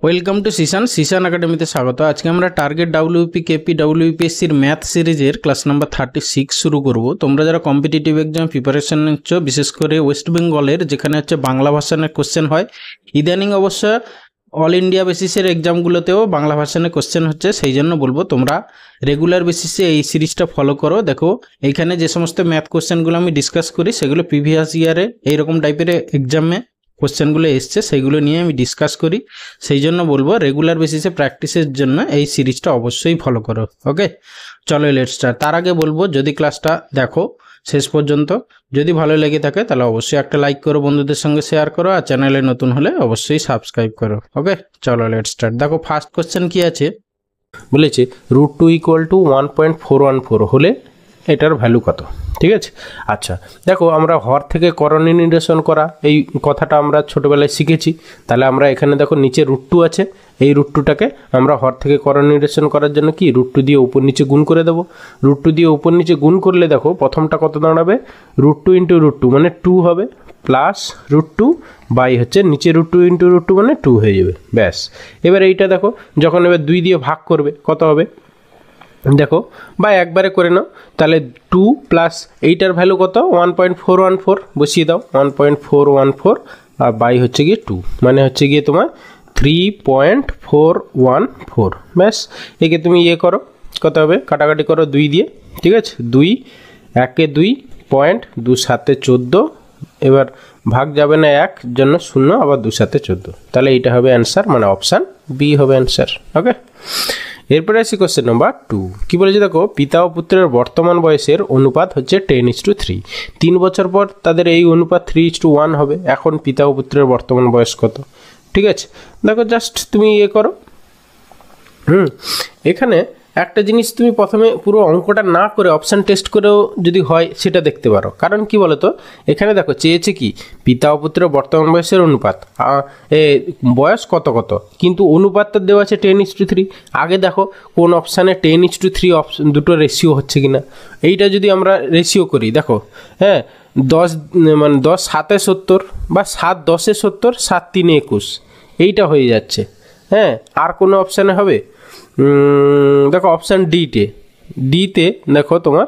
Welcome to Sisan একাডেমিতে স্বাগত। আজকে আমরা টার্গেট ডাব্লিউপি কেপি ডাব্লিউপিএসসির ম্যাথ সিরিজের ক্লাস নাম্বার 36 শুরু করব। তোমরা যারা কম্পিটিটিভ এক্সাম প্রিপারেশন নিচ্ছ, বিশেষ করে ওয়েস্ট বেঙ্গলের যেখানে হচ্ছে বাংলা ভার্সনের কোশ্চেন হয়, ইদানিং অবশ্য অল ইন্ডিয়া বেসিসের এক্সামগুলোতেও বাংলা ভার্সনে কোশ্চেন হচ্ছে, সেই জন্য বলবো তোমরা রেগুলার বেসিসে এই সিরিজটা ফলো করো। দেখো এইখানে যে সমস্ত ম্যাথ কোশ্চেনগুলো আমি ডিসকাস করি সেগুলো প্রিভিয়াস ইয়ারে এইরকম টাইপের এক্সামে কোশ্চেনগুলো এসছে, সেইগুলো নিয়ে আমি ডিসকাস করি। সেই জন্য বলবো রেগুলার বেসিসে প্র্যাকটিসের জন্য এই সিরিজটা অবশ্যই ফলো করো। ওকে, চলো লেটস স্টার্ট। তার আগে বলবো যদি ক্লাসটা দেখো শেষ পর্যন্ত, যদি ভালো লেগে থাকে তাহলে অবশ্যই একটা লাইক করো, বন্ধুদের সঙ্গে শেয়ার করো, আর চ্যানেলে নতুন হলে অবশ্যই সাবস্ক্রাইব করো। ওকে, চলো লেটস স্টার্ট। দেখো ফার্স্ট কোশ্চেন কি আছে বলেছে, √2 = 1.414 হলে এটার ভ্যালু কত? ঠিক আছে, আচ্ছা দেখো আমরা হর থেকে করণী নির্দেশন করা এই কথাটা আমরা ছোটোবেলায় শিখেছি। তাহলে আমরা এখানে দেখো নিচে √2 আছে, এই √2টাকে আমরা হর থেকে করণী নির্দেশন করার জন্য কি √2 দিয়ে উপর নিচে গুণ করে দেবো। √2 দিয়ে উপর নিচে গুণ করলে দেখো প্রথমটা কত দাঁড়াবে, √2 × √2 মানে 2 হবে, প্লাস √2 বাই হচ্ছে নিচে √2 × √2 মানে 2 হয়ে যাবে, ব্যাস। এবার এইটা দেখো যখন এবার 2 দিয়ে ভাগ করবে কত হবে দেখো, বা একবারে করে নাও, তাহলে 2 প্লাস এইটার ভ্যালু কত 1.414 বসিয়ে দাও, 1.414 আর বাই হচ্ছে গিয়ে 2 মানে হচ্ছে গিয়ে তোমার 3.414, ব্যাস। একে তুমি ইয়ে করো, কত হবে কাটাকাটি করো 2 দিয়ে, ঠিক আছে, 2 1 2 পয়েন্ট 2 7 14, এবার ভাগ যাবে না 1 জন্য 0, আবার 2 7 14, তাহলে এইটা হবে অ্যান্সার, মানে অপশান বি হবে অ্যান্সার। ওকে, এরপরে আসি কোশ্চেন নাম্বার 2। কী বলেছে দেখো, পিতা ও পুত্রের বর্তমান বয়সের অনুপাত হচ্ছে 10:3। 3 বছর পর তাদের এই অনুপাত 3:1 হবে। এখন পিতা ও পুত্রের বর্তমান বয়স কত? ঠিক আছে, দেখো জাস্ট তুমি ইয়ে করো, এখানে একটা জিনিস তুমি প্রথমে পুরো অঙ্কটা না করে অপশান টেস্ট করেও যদি হয় সেটা দেখতে পারো। কারণ কি বলতো, এখানে দেখো চেয়েছে কি পিতা ও পুত্রের বর্তমান বয়সের অনুপাত, বয়স কত কত, কিন্তু অনুপাতটা দেওয়া আছে 10:3। আগে দেখো কোন অপশানে 10:3 দুটো রেশিও হচ্ছে কিনা। এইটা যদি আমরা রেশিও করি দেখো, হ্যাঁ 10 মানে 10 7 70 বা 7 10 70, 7 3 21 এইটা হয়ে যাচ্ছে। হ্যাঁ, আর কোনো অপশানে হবে দেখো অপশান ডিতে দেখো তোমার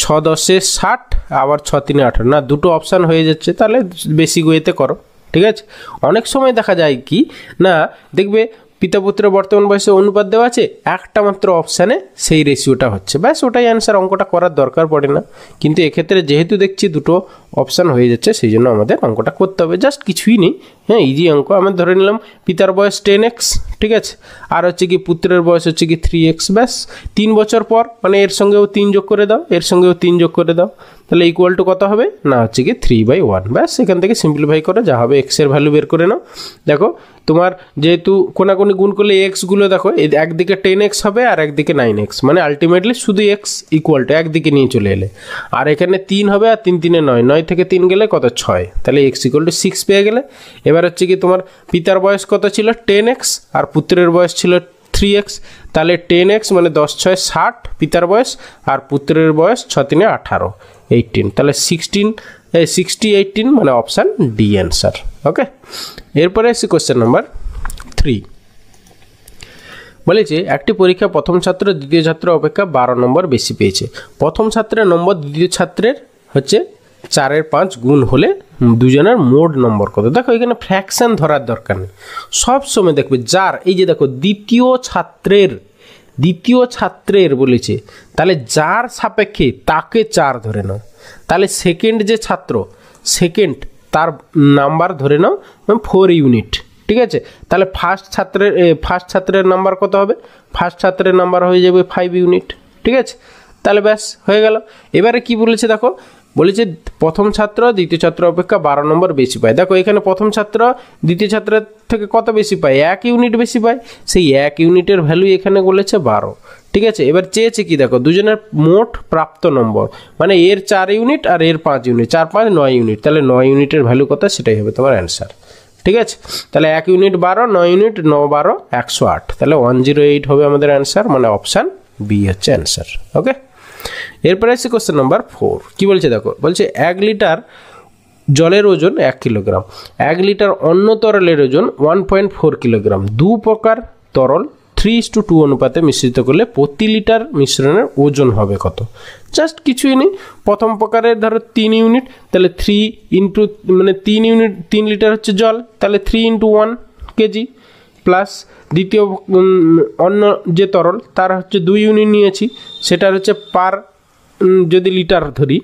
6 10 60 আবার 6 3 18, না দুটো অপশান হয়ে যাচ্ছে, তাহলে বেসিক ওয়েতে করো। ঠিক আছে, অনেক সময় দেখা যায় কি না, দেখবে পিতা পুত্রের বর্তমান বয়সে অনুপাত দেওয়া আছে, একটা মাত্র অপশানে সেই রেশিওটা হচ্ছে, ব্যাস ওটাই অ্যান্সার, অঙ্কটা করার দরকার পড়ে না। কিন্তু এক্ষেত্রে যেহেতু দেখছি দুটো অপশান হয়ে যাচ্ছে, সেই জন্য আমাদের অঙ্কটা করতে হবে, জাস্ট কিছুই নেই। হ্যাঁ, ইজি অঙ্ক। আমরা ধরে নিলাম পিতার বয়স 10x, ঠিক আছে, আর হচ্ছে কি পুত্রের বয়স হচ্ছে কি 3x, ব্যাস। 3 বছর পর মানে এর সঙ্গেও 3 যোগ করে দাও, এর সঙ্গেও 3 যোগ করে দাও, তাহলে ইকুয়াল টু কত হবে না হচ্ছে কি 3/1, ব্যাস। এখান থেকে সিম্পলিফাই করে যা হবে এক্সের ভ্যালু বের করে নাও। দেখো তোমার যেহেতু কোনাকুনি গুণ করলে এক্সগুলো দেখো একদিকে 10x হবে আর একদিকে 9x, মানে আলটিমেটলি শুধু এক্স ইকুয়াল টু একদিকে নিয়ে চলে এলে, আর এখানে 3 হবে আর 3 3 9, 9 থেকে 3 গেলে কত 6, তাহলে x = 6 পেয়ে গেলে। এবার হচ্ছে কি তোমার পিতার বয়স কত ছিল 10x আর পুত্রের বয়স ছিল 3x, তাহলে 10x মানে 10 6 60 পিতার বয়স, আর পুত্রের বয়স 6 3 18 18, তাহলে 60 18 মানে অপশান ডি অ্যান্সার। ওকে, এরপরে আসি কোশ্চেন নাম্বার 3। বলেছে একটি পরীক্ষা প্রথম ছাত্র দ্বিতীয় ছাত্র অপেক্ষা 12 নম্বর বেশি পেয়েছে। প্রথম ছাত্রের নম্বর দ্বিতীয় ছাত্রের হচ্ছে 4 5 গুণ হলে দুজনের মোট নম্বর কত? দেখো এখানে ফ্র্যাকশন ধরার দরকার নেই, সব সময় দেখবে যার, এই যে দেখো দ্বিতীয় ছাত্রের বলেছে, তাহলে যার সাপেক্ষে তাকে 4 ধরে নাও, তাহলে সেকেন্ড যে ছাত্র সেকেন্ড তার নাম্বার ধরে নাও 4 ইউনিট, ঠিক আছে। তাহলে ফার্স্ট ছাত্রের নাম্বার কত হবে? ফার্স্ট ছাত্রের নাম্বার হয়ে যাবে 5 ইউনিট, ঠিক আছে, তাহলে ব্যাস হয়ে গেল। এবারে কি বলেছে দেখো, বলেছে প্রথম ছাত্র দ্বিতীয় ছাত্র অপেক্ষা 12 নম্বর বেশি পায়। দেখো এখানে প্রথম ছাত্র দ্বিতীয় ছাত্রের থেকে কত বেশি পায়? 1 ইউনিট বেশি পায়, সেই 1 ইউনিটের ভ্যালু এখানে বলেছে 12, ঠিক আছে। এবার চেয়েছে কি দেখো দুজনের মোট প্রাপ্ত নম্বর, মানে এর 4 ইউনিট আর এর 5 ইউনিট, 4 5 9 ইউনিট, তাহলে 9 ইউনিটের ভ্যালু কত সেটাই হবে তোমার অ্যান্সার, ঠিক আছে। তাহলে 1 ইউনিট 12, 9 ইউনিট 9 12 108, তাহলে 108 হবে আমাদের অ্যান্সার, মানে অপশান বি হচ্ছে অ্যান্সার। ওকে, এরপরে আসছে কোশ্চেন নাম্বার 4। কি বলছে দেখো, বলছে 1 লিটার জলের ওজন 1 কিলোগ্রাম, 1 লিটার অন্য তরলের ওজন 1.4 কিলোগ্রাম। দু প্রকার তরল 3:2 অনুপাতে মিশ্রিত করলে প্রতি লিটার মিশ্রণের ওজন হবে কত? জাস্ট কিছুই নেই, প্রথম প্রকারের ধরো 3 ইউনিট, তাহলে 3 ইন্টু মানে 3 ইউনিট 3 লিটার হচ্ছে জল, তাহলে 3 × 1 কেজি, প্লাস দ্বিতীয় অন্য যে তরল তার হচ্ছে 2 ইউনিট নিয়েছি, সেটার হচ্ছে পার যদি লিটার ধরি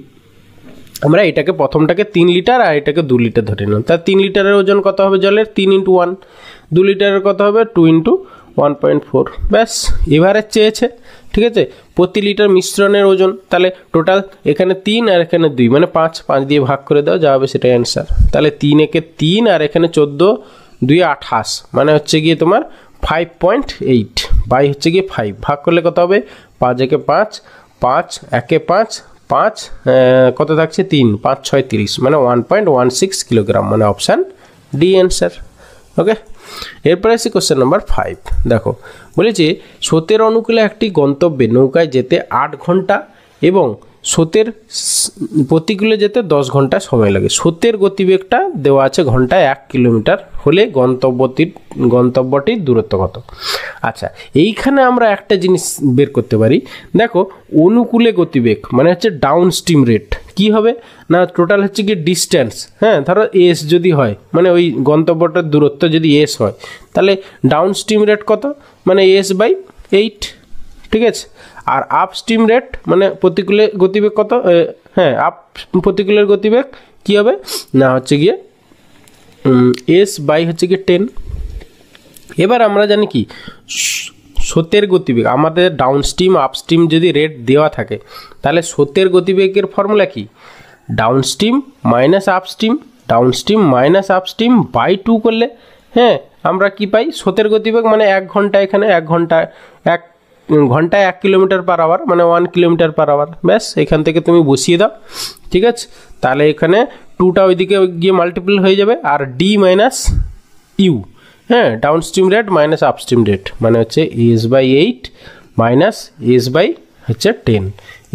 আমরা, এটাকে প্রথমটাকে 3 লিটার আর এটাকে 2 লিটার ধরে নিলাম, তার 3 লিটারের ওজন কত হবে জলের? 3 × 1, 2 লিটারের কত হবে? 2 × 1.4। ব্যাস, এভারেজ চেয়েছে, ঠিক আছে, প্রতি লিটার মিশ্রণের ওজন, তাহলে টোটাল এখানে 3 আর এখানে 2 মানে 5 দিয়ে ভাগ করে দাও, যা হবে সেটাই অ্যান্সার। তাহলে 3 একে 3 আর এখানে 14, 2 28 মানে হচ্ছে গিয়ে তোমার 5.8 বাই হচ্ছে গিয়ে 5 ভাগ করলে কত হবে? 5 একে 5, 5 একে 5, 5 কত থাকছে? 3, 5 6 30 মানে 1.16 কিলোগ্রাম, মানে অপশান ডি অ্যান্সার। ওকে, এরপরে আসি কোশ্চেন নাম্বার 5। দেখো বলেছে স্রোতের অনুকূলে একটি গন্তব্যে নৌকায় যেতে 8 ঘন্টা এবং স্রোতের প্রতিকূলে যেতে 10 ঘন্টা সময় লাগে। স্রোতের গতিবেগটা দেওয়া আছে ঘন্টায় 1 কিলোমিটার হলে গন্তব্যটির দূরত্ব কত? আচ্ছা, এইখানে আমরা একটা জিনিস বের করতে পারি। দেখো অনুকূলে গতিবেগ মানে হচ্ছে ডাউন স্ট্রিম রেট, কি হবে না টোটাল হচ্ছে কি ডিস্ট্যান্স, হ্যাঁ ধরো এস যদি হয় মানে ওই গন্তব্যটার দূরত্ব যদি এস হয়, তাহলে ডাউন স্ট্রিম রেট কত? মানে S/8, ঠিক আছে। আর আপ স্ট্রিম রেট মানে প্রতিকূলে গতিবেগ কত? হ্যাঁ, আপ প্রতিকূলের গতিবেগ কি হবে না হচ্ছে গিয়ে S/ হচ্ছে গিয়ে 10। এবার আমরা জানি কি স্রোতের গতিবেগ আমাদের ডাউন স্ট্রিম আপ স্ট্রিম যদি রেট দেওয়া থাকে, তাহলে স্রোতের গতিবেগের ফর্মুলা কি? Downstream minus upstream, downstream minus upstream by 2 করলে হ্যাঁ আমরা কি পাই? স্রোতের গতিবেগ মানে 1 ঘন্টা, এখানে 1 ঘন্টায় 1 কিলোমিটার পার আওয়ার মানে 1 কিলোমিটার পার আওয়ার। ব্যাস, এখান থেকে তুমি বসিয়ে দাও, ঠিক আছে। তাহলে এখানে 2টা ওইদিকে গিয়ে মাল্টিপল হয়ে যাবে, আর ডি মাইনাস ইউ, হ্যাঁ down stream rate minus up stream rate মানে হচ্ছে S/8 মাইনাস S/হচ্ছে 10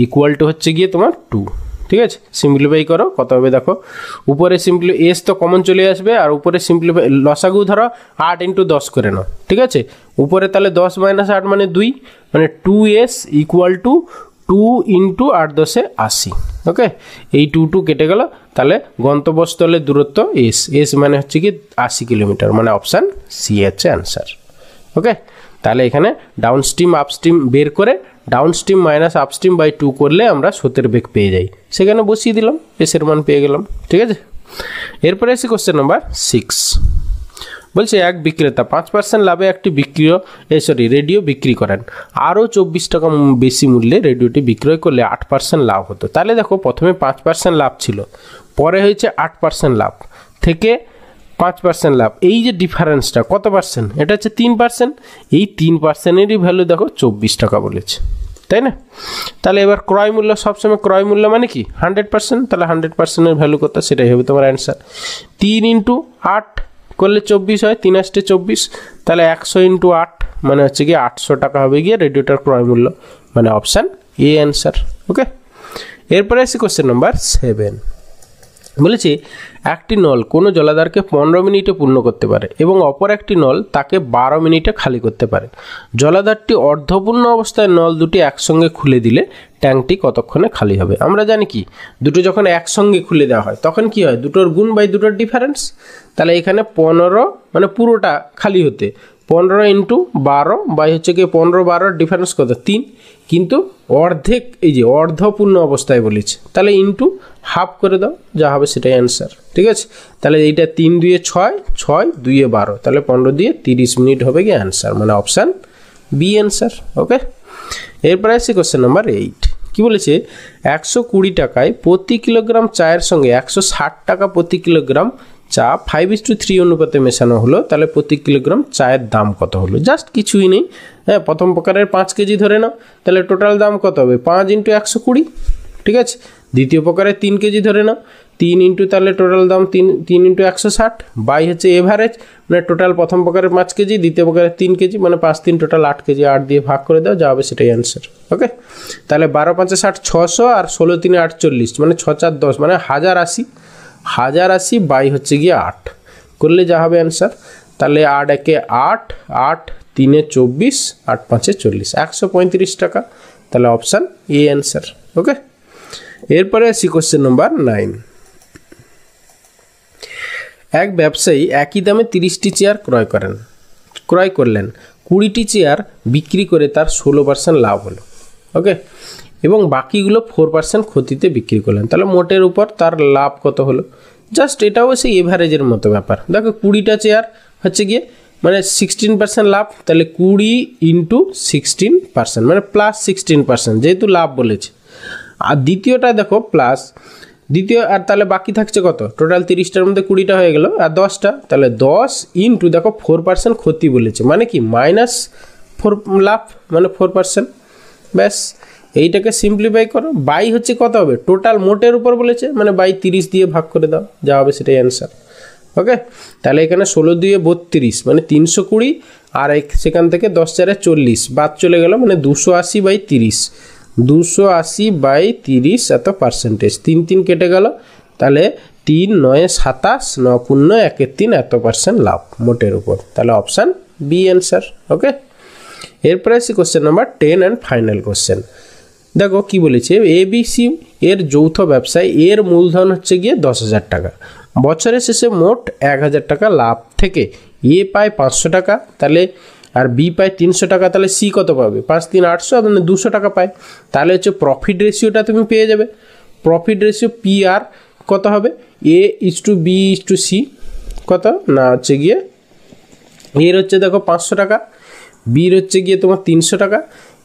ইকুয়াল টু হচ্ছে গিয়ে তোমার 2, ঠিক আছে। সিম্পলিফাই করো কত হবে দেখো, উপরে এস তো কমন চলে আসবে, আর উপরে সিম্পলিফাই লসাগু ধরো 8 × 10 করে নাও, ঠিক আছে। উপরে তাহলে 10 - 8 মানে 2 মানে 2S ইকুয়াল টু 2 × 8 × 10 80। ওকে, এই 2 কেটে গেল, তাহলে গন্তব্যস্থলের দূরত্ব এস মানে হচ্ছে কি 80 কিলোমিটার, মানে অপশান সি হচ্ছে অ্যান্সার। ওকে, তাহলে এখানে ডাউন স্ট্রিম আপ স্ট্রিম বের করে downstream minus upstream by 2 করলে আমরা স্রোতের বেগ পেয়ে যাই, সেখানে বসিয়ে দিলাম, এসের মান পেয়ে গেলাম, ঠিক আছে। এরপরে আসি কোশ্চেন নাম্বার 6। বলছে এক বিক্রেতা 5% লাভে একটি রেডিও বিক্রি করেন, আরও 24 টাকা বেশি মূল্যে রেডিওটি বিক্রয় করলে 8% লাভ হতো। তাহলে দেখো প্রথমে 5% লাভ ছিল, পরে হয়েছে 8% লাভ, থেকে 5% লাভ, এই যে ডিফারেন্সটা কত পার্সেন্ট? এটা হচ্ছে 3%। এই 3%-এরই ভ্যালু দেখো 24 টাকা বলেছে, তাই না? তাহলে এবার ক্রয় মূল্য, সবসময় ক্রয় মূল্য মানে কি 100%, তাহলে 100%-এর ভ্যালু কত? সেটাই হবে তোমার অ্যান্সার। 3 × 8 করলে 24 হয়, 3 × 8 = 24, তাহলে 100 × 8 মানে হচ্ছে গিয়ে 800 টাকা হবে গিয়ে রেডিওটার ক্রয় মূল্য, মানে অপশান এ অ্যান্সার। ওকে, এরপরে আসি কোশ্চেন নাম্বার 7। বলেছি একটি নল কোনো জলাধারকে 15 মিনিটে পূর্ণ করতে পারে এবং অপর একটি নল তাকে 12 মিনিটে খালি করতে পারে। জলাধারটি অর্ধপূর্ণ অবস্থায় নল দুটি একসঙ্গে খুলে দিলে ট্যাঙ্কটি কতক্ষণে খালি হবে? আমরা জানি কি দুটো যখন একসঙ্গে খুলে দেওয়া হয় তখন কি হয়? দুটোর গুণ বাই দুটোর ডিফারেন্স। তাহলে এখানে 15 মানে পুরোটা খালি হতে 15 × 12 বাই হচ্ছে কি 15-12 ডিফারেন্স কত? 3, কিন্তু অর্ধেক এই যে অর্ধপূর্ণ অবস্থায় বলেছে, তাহলে ইন্টু হাফ করে দাও, যা হবে সেটাই অ্যান্সার, ঠিক আছে। তাহলে এইটা 3 × 2 = 6, 6 × 2 = 12, তাহলে 15 দিয়ে 30 মিনিট হবে কি অ্যান্সার, মানে অপশান বি অ্যান্সার। ওকে, এরপরে আসছি কোশ্চেন নাম্বার 8। কি বলেছে 120 টাকায় প্রতি কিলোগ্রাম চায়ের সঙ্গে 160 টাকা প্রতি কিলোগ্রাম চা 5:3 অনুপাতে মেশানো হলো, তাহলে প্রতি কিলোগ্রাম চায়ের দাম কত হলো? জাস্ট কিছুই নেই, হ্যাঁ প্রথম প্রকারের 5 কেজি ধরে নাও, তাহলে টোটাল দাম কত হবে? 5 × 120, ঠিক আছে। দ্বিতীয় প্রকারের 3 কেজি ধরে নাও, 3 × তাহলে টোটাল দাম 3 × 160 বাই হচ্ছে এভারেজ, মানে টোটাল প্রথম প্রকারের 5 কেজি, দ্বিতীয় প্রকারের 3 কেজি, মানে 5 3 টোটাল 8 কেজি, 8 দিয়ে ভাগ করে দাও, যা হবে সেটাই অ্যান্সার। ওকে, তাহলে 12 × 5 = 60, 600, আর 16 × 3 = 48, মানে 6 × 4 = 10, মানে 1080, 1080 বাই হচ্ছে গিয়ে 8 করলে যা হবে অ্যান্সার। তাহলে 8 একে 8, 8 3 এ 24, 8 5 এ 40, 135 টাকা। তাহলে অপশান এ অ্যান্সার। ওকে, এরপরে আসি কোশ্চেন নাম্বার 9। এক ব্যবসায়ী একই দামে 30টি চেয়ার ক্রয় করলেন, 20টি চেয়ার বিক্রি করে তার 16% লাভ হলো। ওকে, এবং বাকিগুলো 4% ক্ষতিতে বিক্রি করলেন। তাহলে মোটের উপর তার লাভ কত হলো? জাস্ট এটাও সেই এভারেজের মতো ব্যাপার। দেখো 20টা চেয়ার হচ্ছে গিয়ে মানে 16% লাভ, তাহলে 20 ইন্টু 16% মানে প্লাস 16%, যেহেতু লাভ বলেছে। আর দ্বিতীয়টা দেখো প্লাস দ্বিতীয়, আর তাহলে বাকি থাকছে কত? টোটাল 30টার মধ্যে 20টা হয়ে গেল আর 10টা, তাহলে 10 ইন্টু দেখো 4% ক্ষতি বলেছে, মানে কি -4 লাভ মানে 4%। ব্যাস, এইটাকে সিম্পলিফাই করো। বাই হচ্ছে কত হবে? টোটাল মোটের উপর বলেছে, মানে বাই 30 দিয়ে ভাগ করে দাও, যা হবে সেটাই অ্যান্সার। ওকে, তাহলে এখানে 16 দিয়ে 32 মানে 320, আর সেখান থেকে 10 4 40 বাদ চলে গেল, মানে 280 বাই 30, 280 বাই 30 এত পার্সেন্টেজ। 3 3 কেটে গেল, তাহলে 3 9 27, 9 0 1 3 এত % লাভ মোটের উপর। তাহলে অপশান বি অ্যান্সার। ওকে, এরপরে আসি question number 10 and final question. দেখো কি বলেছে, এবিসি এর যৌথ ব্যবসায় এর মূলধন হচ্ছে গিয়ে 10,000 টাকা, বছরের শেষে মোট 1,000 টাকা লাভ থেকে এ পায় 500 টাকা, তাহলে আর বি পায় 300 টাকা, তাহলে সি কত পাবে? 5 3 800, মানে 200 টাকা পায়। তাহলে হচ্ছে প্রফিট রেশিওটা তুমি পেয়ে যাবে। প্রফিট রেশিও পি আর কত হবে? A/B/C কত না হচ্ছে গিয়ে এর হচ্ছে দেখো 500 টাকা, বির হচ্ছে গিয়ে তোমার 300 টাকা,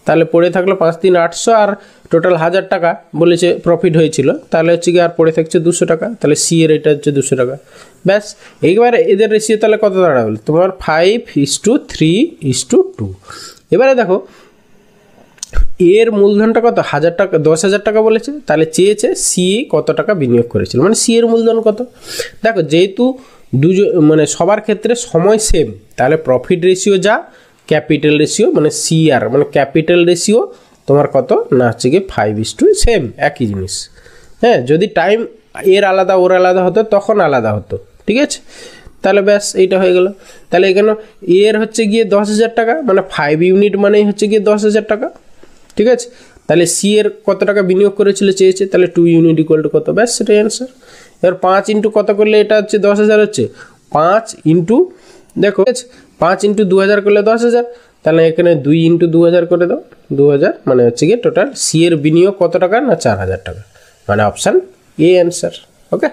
তাহলে পড়ে থাকলো 5 3 800, আর টোটাল 1000 টাকা বলেছে প্রফিট হয়েছিল, তাহলে হচ্ছে গিয়ে আর পড়ে থাকছে 200 টাকা, তাহলে সি এর এটা হচ্ছে 200 টাকা। ব্যাস, এইবারে এদের রেশিও তাহলে কত দাঁড়াবে? তোমার 5:3:2। এবারে দেখো এর মূলধনটা কত? 1000 টাকা, 10,000 টাকা বলেছে, তাহলে চেয়েছে সি কত টাকা বিনিয়োগ করেছিল, মানে সি এর মূলধন কত। দেখো যেহেতু মানে সবার ক্ষেত্রে সময় সেম, তাহলে প্রফিট রেশিও যা, ক্যাপিটাল রেশিও মানে সিআর মানে ক্যাপিটাল রেশিও তোমার কত না হচ্ছে গিয়ে 5:, সেম একই জিনিস। হ্যাঁ, যদি টাইম এর আলাদা ওর আলাদা হতো তখন আলাদা হতো, ঠিক আছে। তাহলে ব্যাস এইটা হয়ে গেল। তাহলে এখানে এর হচ্ছে গিয়ে 10,000 টাকা, মানে 5 ইউনিট মানেই হচ্ছে গিয়ে 10,000 টাকা, ঠিক আছে। তাহলে সি এর কত টাকা বিনিয়োগ করেছিল চেয়েছে, তাহলে 2 ইউনিট ইকুয়াল টু কত? ব্যাস, সেটাই অ্যান্সার। এবার 5 ইন্টু কত করলে এটা হচ্ছে 10,000 হচ্ছে? 5 ইন্টু দেখো 5 ইন্টু 2000 করলে 10,000, তাহলে এখানে 2 ইন্টু 2000 করে দাও, 2000 মানে হচ্ছে গিয়ে টোটাল সি এর বিনিয়োগ কত টাকা না 4,000 টাকা, মানে অপশান এ অ্যান্সার। ওকে।